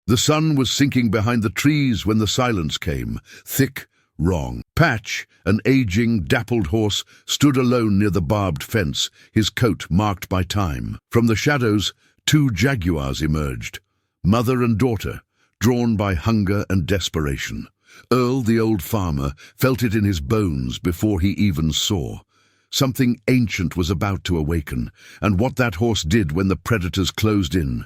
The sun was sinking behind the trees when the silence came, thick, wrong. Patch, an aging, dappled horse, stood alone near the barbed fence, his coat marked by time. From the shadows, two Jaguars emerged, mother and daughter, drawn by hunger and desperation. Earl, the old farmer, felt it in his bones before he even saw. Something ancient was about to awaken, and what that horse did when the predators closed in,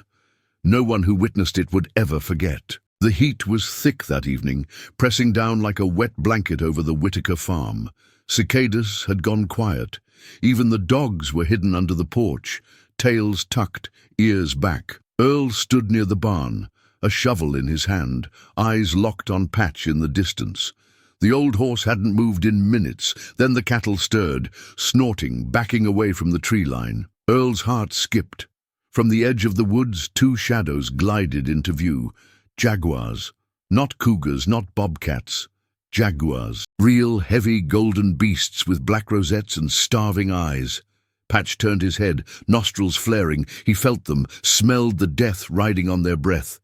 no one who witnessed it would ever forget. The heat was thick that evening, pressing down like a wet blanket over the Whitaker farm. Cicadas had gone quiet. Even the dogs were hidden under the porch, tails tucked, ears back. Earl stood near the barn, a shovel in his hand, eyes locked on Patch in the distance. The old horse hadn't moved in minutes. Then the cattle stirred, snorting, backing away from the tree line. Earl's heart skipped. From the edge of the woods, two shadows glided into view. Jaguars. Not cougars, not bobcats. Jaguars. Real, heavy, golden beasts with black rosettes and starving eyes. Patch turned his head, nostrils flaring. He felt them, smelled the death riding on their breath.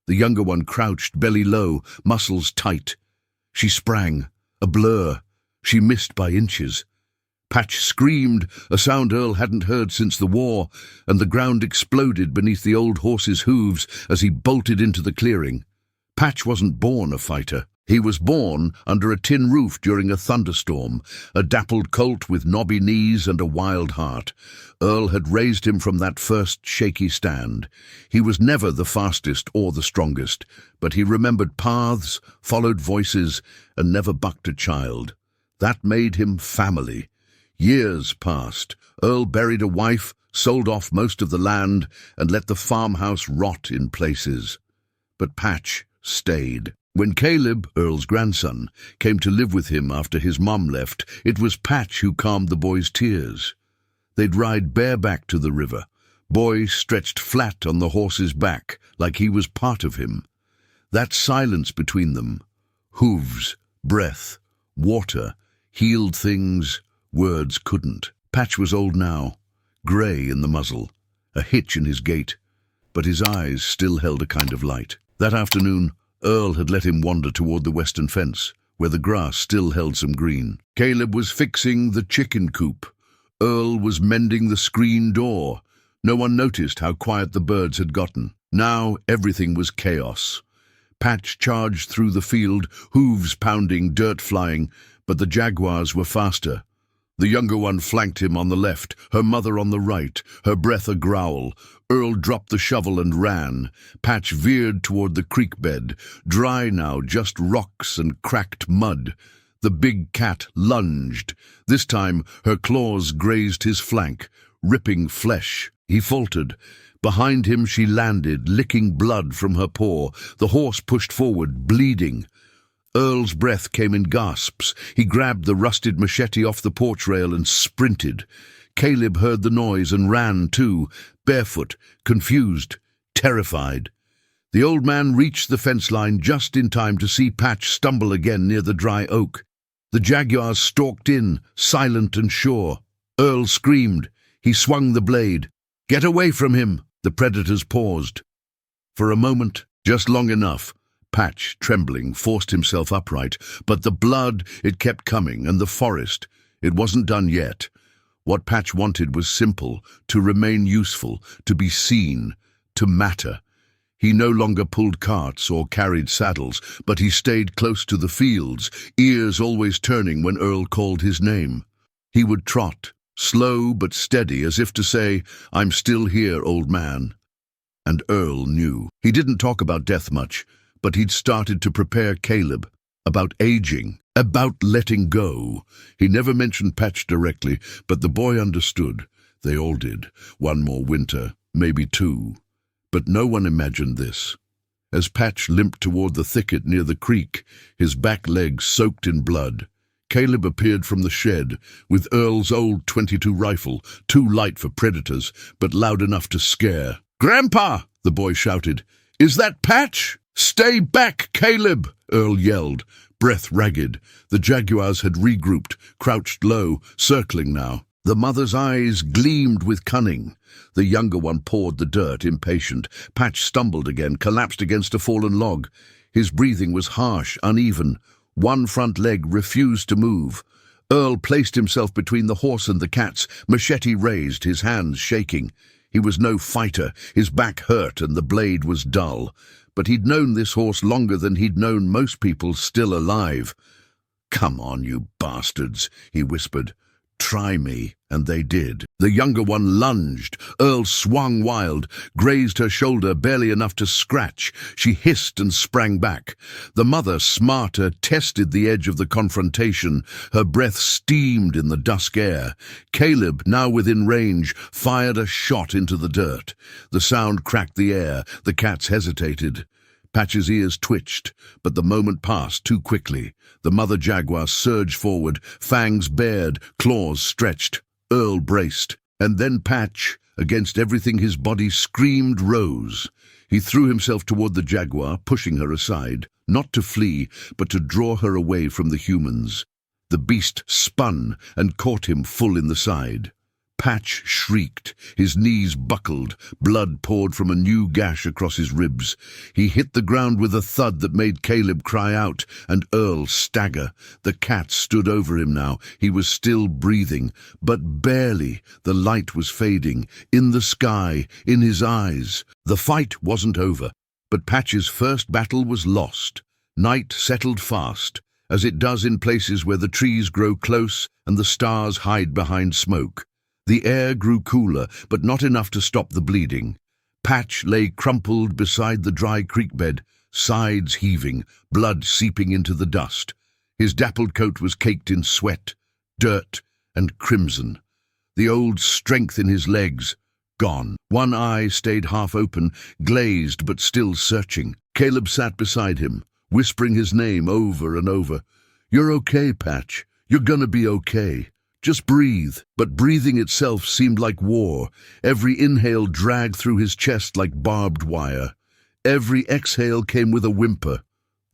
The younger one crouched, belly low, muscles tight. She sprang, a blur. She missed by inches. Patch screamed, a sound Earl hadn't heard since the war, and the ground exploded beneath the old horse's hooves as he bolted into the clearing. Patch wasn't born a fighter. He was born under a tin roof during a thunderstorm, a dappled colt with knobby knees and a wild heart. Earl had raised him from that first shaky stand. He was never the fastest or the strongest, but he remembered paths, followed voices, and never bucked a child. That made him family. Years passed. Earl buried a wife, sold off most of the land, and let the farmhouse rot in places. But Patch stayed. When Caleb, Earl's grandson, came to live with him after his mom left, it was Patch who calmed the boy's tears. They'd ride bareback to the river. Boy stretched flat on the horse's back, like he was part of him. That silence between them, hooves, breath, water, healed things words couldn't. Patch was old now, grey in the muzzle, a hitch in his gait, but his eyes still held a kind of light. That afternoon, Earl had let him wander toward the western fence, where the grass still held some green. Caleb was fixing the chicken coop. Earl was mending the screen door. No one noticed how quiet the birds had gotten. Now everything was chaos. Patch charged through the field, hooves pounding, dirt flying, but the Jaguars were faster. The younger one flanked him on the left, her mother on the right, her breath a growl. Earl dropped the shovel and ran. Patch veered toward the creek bed, dry now, just rocks and cracked mud. The big cat lunged. This time, her claws grazed his flank, ripping flesh. He faltered. Behind him she landed, licking blood from her paw. The horse pushed forward, bleeding. Earl's breath came in gasps. He grabbed the rusted machete off the porch rail and sprinted. Caleb heard the noise and ran too, barefoot, confused, terrified. The old man reached the fence line just in time to see Patch stumble again near the dry oak. The Jaguars stalked in, silent and sure. Earl screamed. He swung the blade. "Get away from him!" The predators paused. For a moment, just long enough, Patch, trembling, forced himself upright, but the blood, it kept coming, and the forest, it wasn't done yet. What Patch wanted was simple, to remain useful, to be seen, to matter. He no longer pulled carts or carried saddles, but he stayed close to the fields, ears always turning when Earl called his name. He would trot, slow but steady, as if to say, "I'm still here, old man." And Earl knew. He didn't talk about death much, but he'd started to prepare Caleb, about aging, about letting go. He never mentioned Patch directly, but the boy understood. They all did. One more winter, maybe two. But no one imagined this. As Patch limped toward the thicket near the creek, his back legs soaked in blood, Caleb appeared from the shed with Earl's old .22 rifle, too light for predators, but loud enough to scare. "Grandpa!" the boy shouted. "Is that Patch?" "Stay back, Caleb!" Earl yelled, breath ragged. The Jaguars had regrouped, crouched low, circling now. The mother's eyes gleamed with cunning. The younger one pawed the dirt, impatient. Patch stumbled again, collapsed against a fallen log. His breathing was harsh, uneven. One front leg refused to move. Earl placed himself between the horse and the cats, machete raised, his hands shaking. He was no fighter, his back hurt and the blade was dull. But he'd known this horse longer than he'd known most people still alive. "Come on, you bastards," he whispered. "Try me." And they did. The younger one lunged. Earl swung wild, grazed her shoulder barely enough to scratch. She hissed and sprang back. The mother, smarter, tested the edge of the confrontation. Her breath steamed in the dusk air. Caleb, now within range, fired a shot into the dirt. The sound cracked the air. The cats hesitated. Patch's ears twitched, but the moment passed too quickly. The mother jaguar surged forward, fangs bared, claws stretched. Earl braced, and then Patch, against everything his body screamed, rose. He threw himself toward the jaguar, pushing her aside, not to flee, but to draw her away from the humans. The beast spun and caught him full in the side. Patch shrieked, his knees buckled, blood poured from a new gash across his ribs. He hit the ground with a thud that made Caleb cry out, and Earl stagger. The cat stood over him now. He was still breathing, but barely. The light was fading, in the sky, in his eyes. The fight wasn't over, but Patch's first battle was lost. Night settled fast, as it does in places where the trees grow close and the stars hide behind smoke. The air grew cooler, but not enough to stop the bleeding. Patch lay crumpled beside the dry creek bed, sides heaving, blood seeping into the dust. His dappled coat was caked in sweat, dirt, and crimson. The old strength in his legs, gone. One eye stayed half open, glazed but still searching. Caleb sat beside him, whispering his name over and over. "You're okay, Patch. You're gonna be okay. Just breathe." But breathing itself seemed like war. Every inhale dragged through his chest like barbed wire. Every exhale came with a whimper.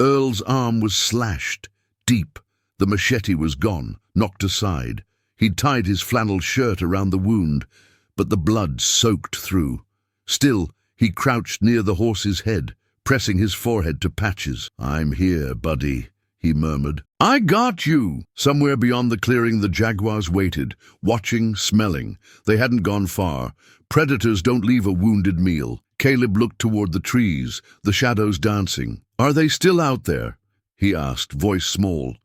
Earl's arm was slashed, deep. The machete was gone, knocked aside. He'd tied his flannel shirt around the wound, but the blood soaked through. Still, he crouched near the horse's head, pressing his forehead to Patch's. "I'm here, buddy," he murmured. "I got you!" Somewhere beyond the clearing the jaguars waited, watching, smelling. They hadn't gone far. Predators don't leave a wounded meal. Caleb looked toward the trees, the shadows dancing. "Are they still out there?" he asked, voice small.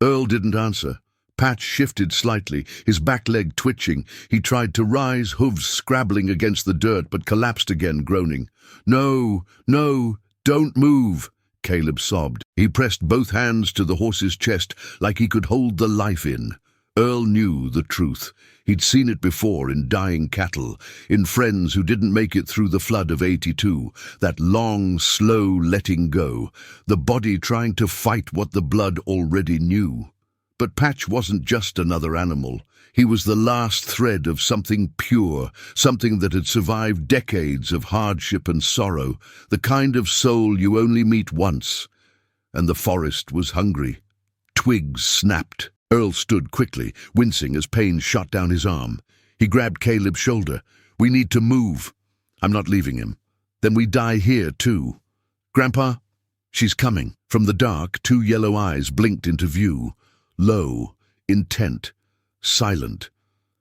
Earl didn't answer. Patch shifted slightly, his back leg twitching. He tried to rise, hooves scrabbling against the dirt, but collapsed again, groaning. "No, no, don't move," Caleb sobbed. He pressed both hands to the horse's chest like he could hold the life in. Earl knew the truth. He'd seen it before in dying cattle, in friends who didn't make it through the flood of '82, that long, slow letting go, the body trying to fight what the blood already knew. But Patch wasn't just another animal. He was the last thread of something pure, something that had survived decades of hardship and sorrow, the kind of soul you only meet once. And the forest was hungry. Twigs snapped. Earl stood quickly, wincing as pain shot down his arm. He grabbed Caleb's shoulder. "We need to move." "I'm not leaving him." "Then we die here, too." "Grandpa?" "She's coming." From the dark, two yellow eyes blinked into view. Low, intent, silent.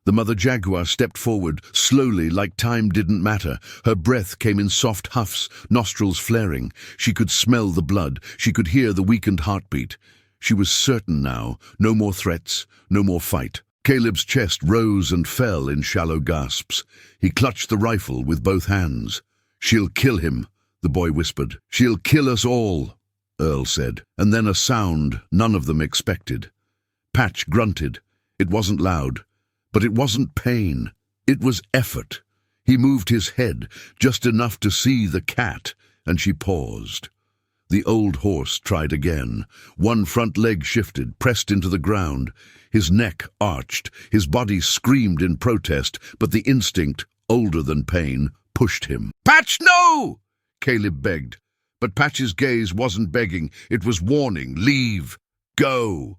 The mother jaguar stepped forward, slowly, like time didn't matter. Her breath came in soft huffs, nostrils flaring. She could smell the blood. She could hear the weakened heartbeat. She was certain now. No more threats, no more fight. Caleb's chest rose and fell in shallow gasps. He clutched the rifle with both hands. "She'll kill him," the boy whispered. "She'll kill us all," Earl said. And then a sound none of them expected. Patch grunted. It wasn't loud, but it wasn't pain. It was effort. He moved his head, just enough to see the cat, and she paused. The old horse tried again. One front leg shifted, pressed into the ground. His neck arched. His body screamed in protest, but the instinct, older than pain, pushed him. "Patch, no!" Caleb begged. But Patch's gaze wasn't begging. It was warning. "Leave. Go."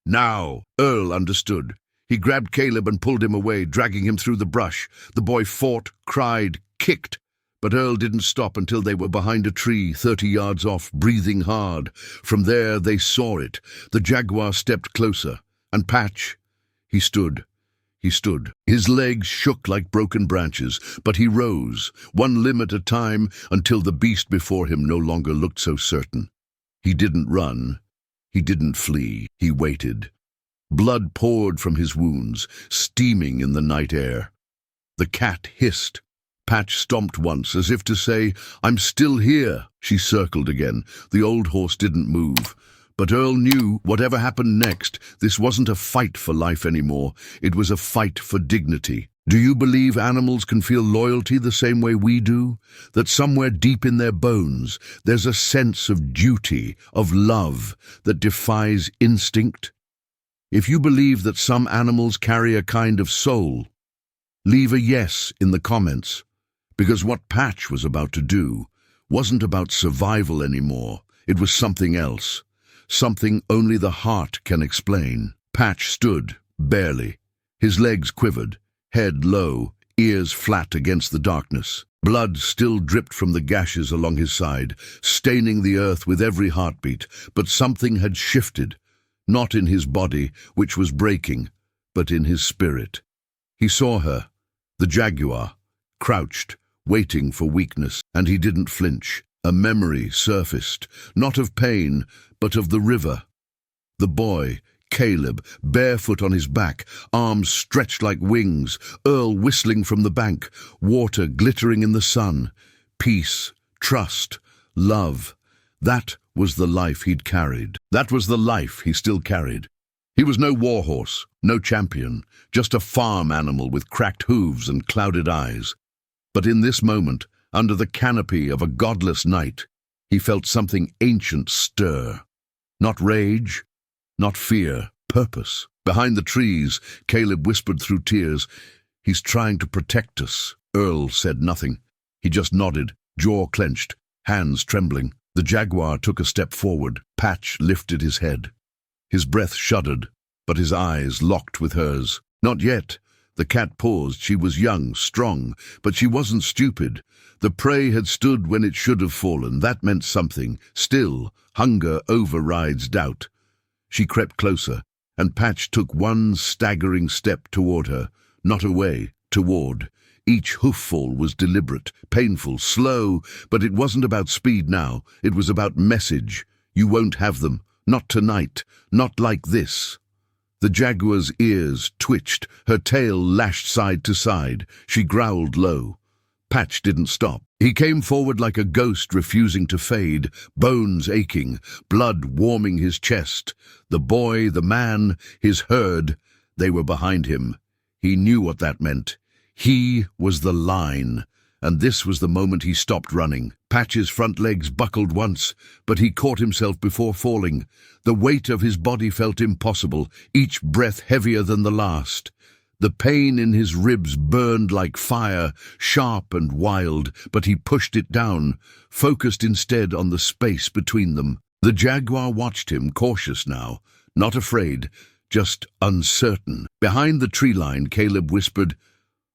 Now, Earl understood. He grabbed Caleb and pulled him away, dragging him through the brush. The boy fought, cried, kicked, but Earl didn't stop until they were behind a tree 30 yards off, breathing hard. From there they saw it. The jaguar stepped closer, and Patch, he stood. He stood. His legs shook like broken branches, but he rose, one limb at a time, until the beast before him no longer looked so certain. He didn't run. He didn't flee. He waited. Blood poured from his wounds, steaming in the night air. The cat hissed. Patch stomped once, as if to say, "I'm still here." She circled again. The old horse didn't move. But Earl knew, whatever happened next, this wasn't a fight for life anymore. It was a fight for dignity. Do you believe animals can feel loyalty the same way we do? That somewhere deep in their bones, there's a sense of duty, of love, that defies instinct? If you believe that some animals carry a kind of soul, leave a yes in the comments. Because what Patch was about to do wasn't about survival anymore. It was something else. Something only the heart can explain. Patch stood, barely. His legs quivered, head low, ears flat against the darkness. Blood still dripped from the gashes along his side, staining the earth with every heartbeat. But something had shifted, not in his body, which was breaking, but in his spirit. He saw her, the jaguar, crouched, waiting for weakness, and he didn't flinch. A memory surfaced, not of pain, but of the river. The boy, Caleb, barefoot on his back, arms stretched like wings, Earl whistling from the bank, water glittering in the sun. Peace, trust, love. That was the life he'd carried. That was the life he still carried. He was no war horse, no champion, just a farm animal with cracked hooves and clouded eyes. But in this moment, under the canopy of a godless night, he felt something ancient stir. Not rage, not fear, purpose. Behind the trees, Caleb whispered through tears, "He's trying to protect us." Earl said nothing. He just nodded, jaw clenched, hands trembling. The jaguar took a step forward. Patch lifted his head. His breath shuddered, but his eyes locked with hers. Not yet. The cat paused. She was young, strong, but she wasn't stupid. The prey had stood when it should have fallen. That meant something. Still, hunger overrides doubt. She crept closer, and Patch took one staggering step toward her. Not away, toward. Each hooffall was deliberate, painful, slow, but it wasn't about speed now. It was about message. You won't have them. Not tonight. Not like this. The jaguar's ears twitched, her tail lashed side to side. She growled low. Patch didn't stop. He came forward like a ghost refusing to fade, bones aching, blood warming his chest. The boy, the man, his herd, they were behind him. He knew what that meant. He was the line, and this was the moment he stopped running. Patch's front legs buckled once, but he caught himself before falling. The weight of his body felt impossible, each breath heavier than the last. The pain in his ribs burned like fire, sharp and wild, but he pushed it down, focused instead on the space between them. The jaguar watched him, cautious now, not afraid, just uncertain. Behind the tree line, Caleb whispered,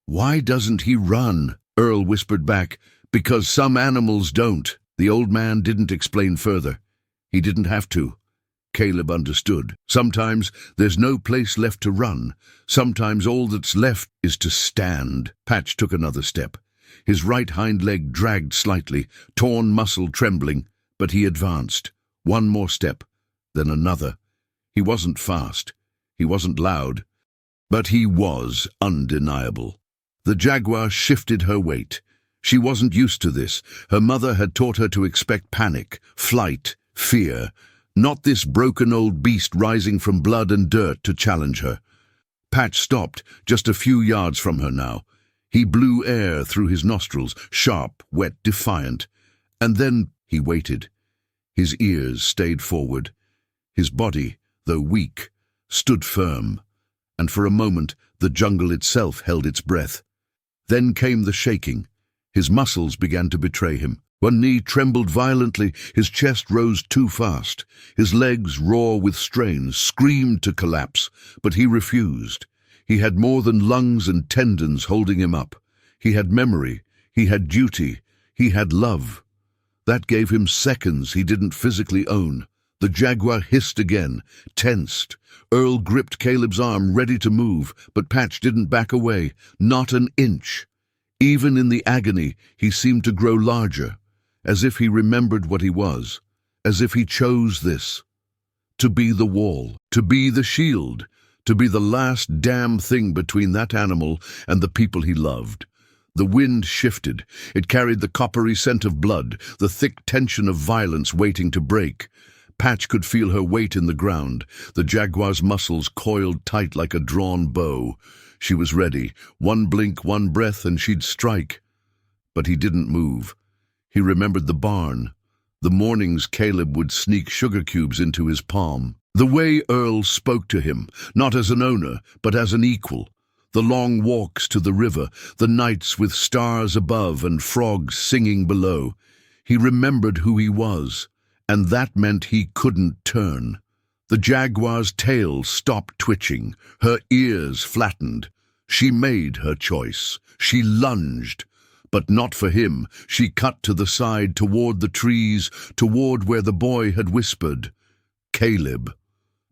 "Why doesn't he run?" Earl whispered back, "Because some animals don't." The old man didn't explain further. He didn't have to. Caleb understood. Sometimes there's no place left to run. Sometimes all that's left is to stand. Patch took another step. His right hind leg dragged slightly, torn muscle trembling, but he advanced. One more step, then another. He wasn't fast. He wasn't loud. But he was undeniable. The jaguar shifted her weight. She wasn't used to this. Her mother had taught her to expect panic, flight, fear. Not this broken old beast rising from blood and dirt to challenge her. Patch stopped, just a few yards from her now. He blew air through his nostrils, sharp, wet, defiant. And then he waited. His ears stayed forward. His body, though weak, stood firm. And for a moment, the jungle itself held its breath. Then came the shaking. His muscles began to betray him. One knee trembled violently, his chest rose too fast. His legs, raw with strain, screamed to collapse, but he refused. He had more than lungs and tendons holding him up. He had memory, he had duty, he had love. That gave him seconds he didn't physically own. The Jaguar hissed again, tensed. Earl gripped Caleb's arm, ready to move, but Patch didn't back away, not an inch. Even in the agony, he seemed to grow larger, as if he remembered what he was, as if he chose this. To be the wall, to be the shield, to be the last damn thing between that animal and the people he loved. The wind shifted. It carried the coppery scent of blood, the thick tension of violence waiting to break. Patch could feel her weight in the ground, the Jaguar's muscles coiled tight like a drawn bow. She was ready. One blink, one breath, and she'd strike. But he didn't move. He remembered the barn. The mornings Caleb would sneak sugar cubes into his palm. The way Earl spoke to him, not as an owner, but as an equal. The long walks to the river, the nights with stars above and frogs singing below. He remembered who he was, and that meant he couldn't turn. The Jaguar's tail stopped twitching, her ears flattened. She made her choice. She lunged. But not for him. She cut to the side, toward the trees, toward where the boy had whispered. Caleb.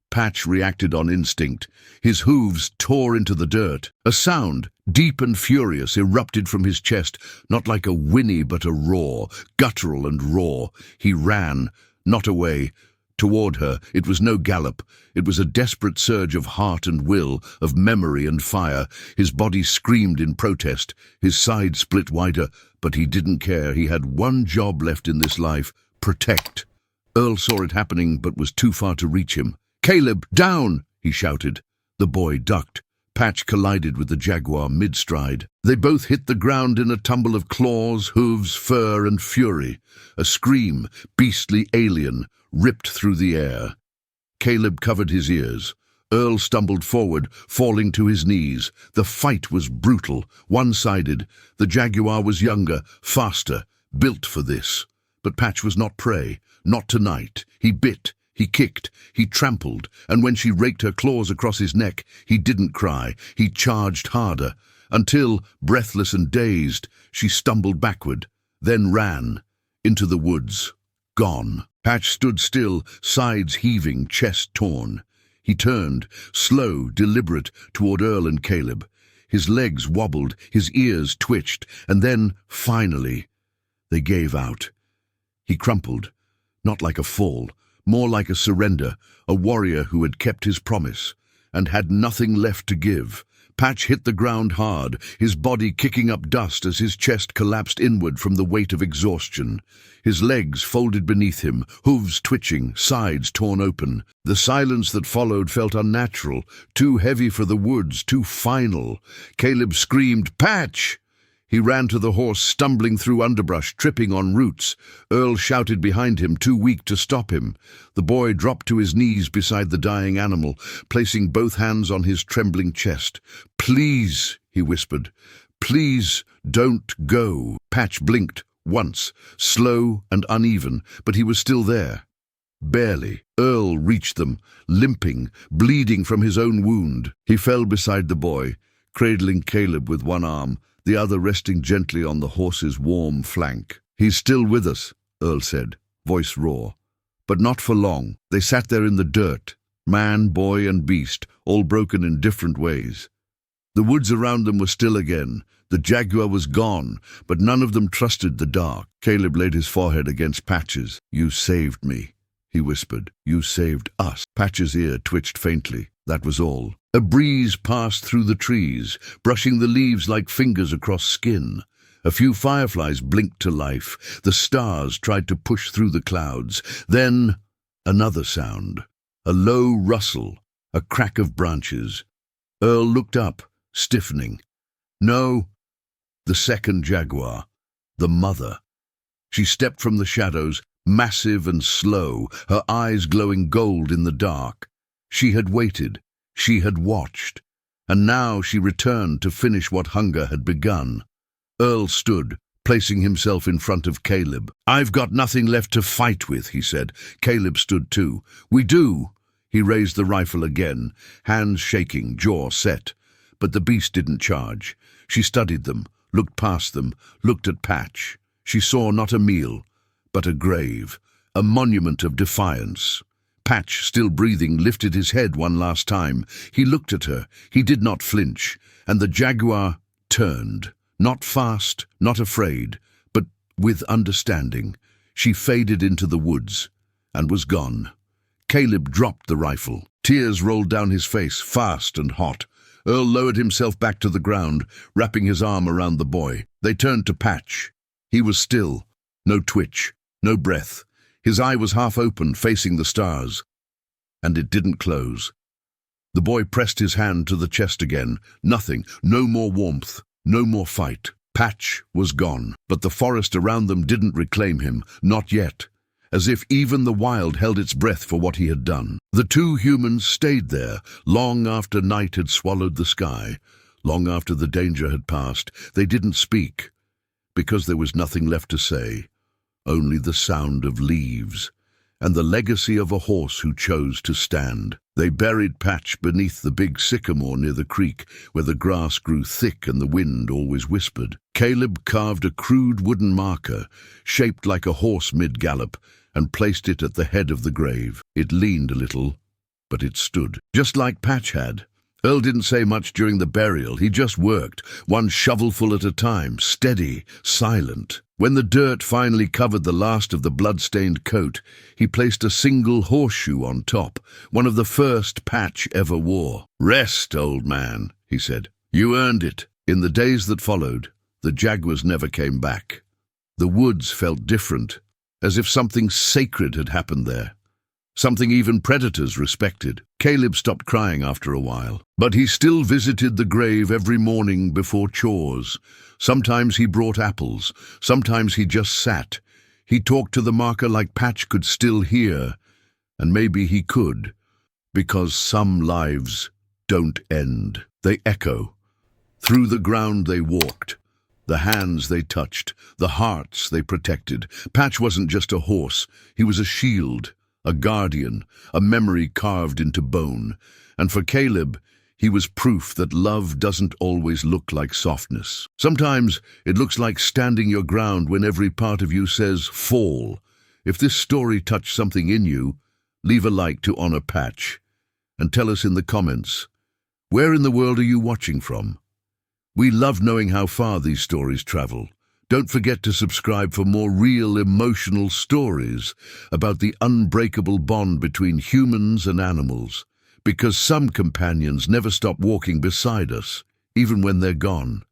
Patch reacted on instinct. His hooves tore into the dirt. A sound, deep and furious, erupted from his chest, not like a whinny but a roar, guttural and raw. He ran, not away, toward her. It was no gallop. It was a desperate surge of heart and will, of memory and fire. His body screamed in protest. His side split wider, but he didn't care. He had one job left in this life: protect. Earl saw it happening, but was too far to reach him. "Caleb, down!" he shouted. The boy ducked. Patch collided with the Jaguar mid-stride. They both hit the ground in a tumble of claws, hooves, fur, and fury. A scream, beastly alien, ripped through the air. Caleb covered his ears. Earl stumbled forward, falling to his knees. The fight was brutal, one-sided. The Jaguar was younger, faster, built for this. But Patch was not prey, not tonight. He bit. He kicked, he trampled, and when she raked her claws across his neck, he didn't cry. He charged harder, until, breathless and dazed, she stumbled backward, then ran, into the woods, gone. Patch stood still, sides heaving, chest torn. He turned, slow, deliberate, toward Earl and Caleb. His legs wobbled, his ears twitched, and then, finally, they gave out. He crumpled, not like a fall, more like a surrender, a warrior who had kept his promise, and had nothing left to give. Patch hit the ground hard, his body kicking up dust as his chest collapsed inward from the weight of exhaustion. His legs folded beneath him, hooves twitching, sides torn open. The silence that followed felt unnatural, too heavy for the woods, too final. Caleb screamed, "Patch!" He ran to the horse, stumbling through underbrush, tripping on roots. Earl shouted behind him, too weak to stop him. The boy dropped to his knees beside the dying animal, placing both hands on his trembling chest. "Please," he whispered. "Please don't go." Patch blinked, once, slow and uneven, but he was still there. Barely. Earl reached them, limping, bleeding from his own wound. He fell beside the boy, cradling Caleb with one arm, the other resting gently on the horse's warm flank. "He's still with us," Earl said, voice raw. But not for long. They sat there in the dirt, man, boy, and beast, all broken in different ways. The woods around them were still again. The Jaguar was gone, but none of them trusted the dark. Caleb laid his forehead against Patch's. "You saved me," he whispered. "You saved us." Patch's ear twitched faintly. That was all. A breeze passed through the trees, brushing the leaves like fingers across skin. A few fireflies blinked to life. The stars tried to push through the clouds. Then another sound. A low rustle, a crack of branches. Earl looked up, stiffening. No, the second Jaguar, the mother. She stepped from the shadows, massive and slow, her eyes glowing gold in the dark. She had waited. She had watched, and now she returned to finish what hunger had begun. Earl stood, placing himself in front of Caleb. "I've got nothing left to fight with," he said. Caleb stood too. "We do." He raised the rifle again, hands shaking, jaw set. But the beast didn't charge. She studied them, looked past them, looked at Patch. She saw not a meal, but a grave, a monument of defiance. Patch, still breathing, lifted his head one last time. He looked at her. He did not flinch, and the Jaguar turned. Not fast, not afraid, but with understanding. She faded into the woods and was gone. Caleb dropped the rifle. Tears rolled down his face, fast and hot. Earl lowered himself back to the ground, wrapping his arm around the boy. They turned to Patch. He was still. No twitch, no breath. His eye was half open, facing the stars. And it didn't close. The boy pressed his hand to the chest again. Nothing, no more warmth, no more fight. Patch was gone, but the forest around them didn't reclaim him, not yet. As if even the wild held its breath for what he had done. The two humans stayed there, long after night had swallowed the sky, long after the danger had passed. They didn't speak, because there was nothing left to say, only the sound of leaves, and the legacy of a horse who chose to stand. They buried Patch beneath the big sycamore near the creek, where the grass grew thick and the wind always whispered. Caleb carved a crude wooden marker, shaped like a horse mid-gallop, and placed it at the head of the grave. It leaned a little, but it stood, just like Patch had. Earl didn't say much during the burial. He just worked, one shovelful at a time, steady, silent. When the dirt finally covered the last of the blood-stained coat, he placed a single horseshoe on top, one of the first Patch ever wore. "Rest, old man," he said. "You earned it." In the days that followed, the Jaguars never came back. The woods felt different, as if something sacred had happened there. Something even predators respected. Caleb stopped crying after a while, but he still visited the grave every morning before chores. Sometimes he brought apples, sometimes he just sat. He talked to the marker like Patch could still hear, and maybe he could, because some lives don't end. They echo. Through the ground they walked, the hands they touched, the hearts they protected. Patch wasn't just a horse, he was a shield, a guardian, a memory carved into bone. And for Caleb, he was proof that love doesn't always look like softness. Sometimes it looks like standing your ground when every part of you says, fall. If this story touched something in you, leave a like to honor Patch, and tell us in the comments, where in the world are you watching from? We love knowing how far these stories travel. Don't forget to subscribe for more real, emotional stories about the unbreakable bond between humans and animals, because some companions never stop walking beside us, even when they're gone.